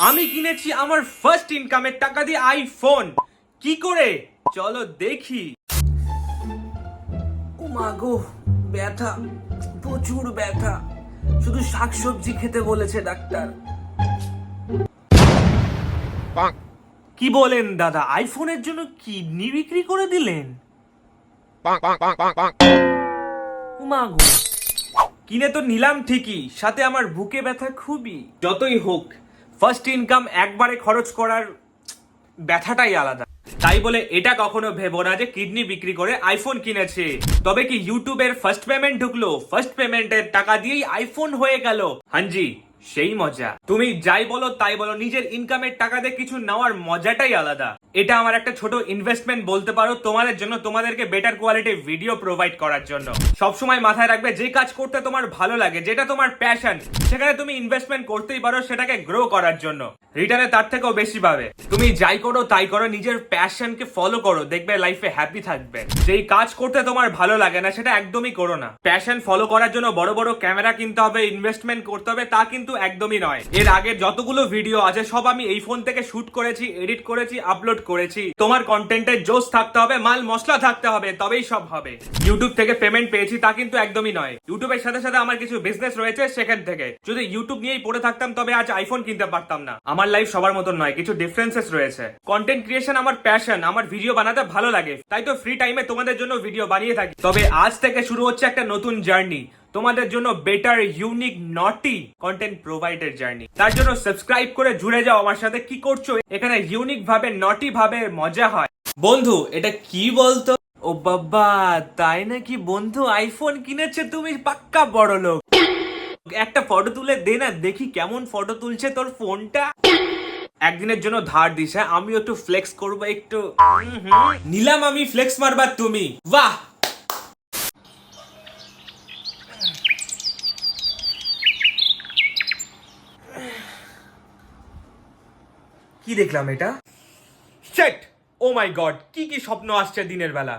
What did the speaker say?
আমি কিনেছি আমার ফার্স্ট ইনকামের টাকা দিয়ে আইফোন। কি করে চলো দেখি। ও মা গো, ব্যথা, প্রচুর ব্যথা। শুধু শাকসবজি খেতে বলেছে ডাক্তার। কি বলেন দাদা, আইফোনের জন্য কিডনি বিক্রি করে দিলেন? ও মা গো, কিনে তো নিলাম ঠিকই, সাথে আমার বুকে ব্যথা খুবই। যতই হোক, ফার্স্ট ইনকাম একবারে খরচ করার ব্যথাটাই আলাদা। তাই বলে এটা কখনো ভেবো না যে কিডনি বিক্রি করে আইফোন কিনেছে। তবে কি ইউটিউবের ফার্স্ট পেমেন্ট ঢুকলো, ফার্স্ট পেমেন্টের টাকা দিয়েই আইফোন হয়ে গেল। হানজি, সেই মজা। তুমি যাই বলো তাই বলো, নিজের ইনকামের টাকা দিয়ে কিছু নেওয়ার মজাটাই আলাদা। এটা আমার একটা ছোট ইনভেস্টমেন্ট বলতে পারো তোমাদের জন্য, তোমাদেরকে বেটার কোয়ালিটির ভিডিও প্রোভাইড করার জন্য। সবসময় মাথায় রাখবে, যে কাজ করতে তোমার ভালো লাগে, যেটা তোমার প্যাশন, সেখানে তুমি ইনভেস্টমেন্ট করতেই পারো সেটাকে গ্রো করার জন্য। রিটার্নে তার থেকেও বেশি পাবে। তুমি যাই করো তাই করো, নিজের প্যাশনকে ফলো করো, দেখবে লাইফে হ্যাপি থাকবে। যেই কাজ করতে তোমার ভালো লাগে না সেটা একদমই করো না। প্যাশন ফলো করার জন্য বড় বড় ক্যামেরা কিনতে হবে, ইনভেস্টমেন্ট করতে হবে, তা কিন্তু একদমই নয়। এর আগে যতগুলো ভিডিও আছে সব আমি এই ফোন থেকে শুট করেছি, এডিট করেছি, আপলোড করেছি। তোমার কন্টেন্টের জোশ থাকতে হবে, মাল মশলা থাকতে হবে, তবেই সব হবে। ইউটিউব থেকে পেমেন্ট পেয়েছি তা কিন্তু একদমই নয়। ইউটিউবের সাথে সাথে আমার কিছু বিজনেস রয়েছে সেখান থেকে। যদি ইউটিউব নিয়েই পড়ে থাকতাম তবে আজ আইফোন কিনতে পারতাম না। আমার লাইফ সবার মতন নয়, কিছু ডিফারেন্সেস রয়েছে। কন্টেন্ট ক্রিয়েশন আমার প্যাশন, আমার ভিডিও বানাতে ভালো লাগে, তাই তো ফ্রি টাইমে তোমাদের জন্য ভিডিও বানিয়ে থাকি। তবে আজ থেকে শুরু হচ্ছে একটা নতুন জার্নি, তোমাদের জন্য বেটার, ইউনিক, নটি কন্টেন্ট প্রোভাইডের জার্নি। তার জন্য সাবস্ক্রাইব করে জুড়ে যাও আমার সাথে। কি করছো এখানে? ইউনিক ভাবে, নটি ভাবে মজা হয়। বন্ধু, এটা কি বলতো? ও বাবা, তাই নাকি বন্ধু? আইফোন কিনেছে তুমি? পাক্কা বড় লোক। একটা ফটো তুলে দে না, দেখি কেমন ফটো তুলছে তোর ফোনটা। একদিনের জন্য ধার দিস, হ্যাঁ? আমি একটু ফ্লেক্স করবো একটু। নিলাম আমি, ফ্লেক্স মারবার তুমি। বাহ, কি দেখলাম এটা? সেট, ও মাই গড, কি কি স্বপ্ন আসছে দিনের বেলা।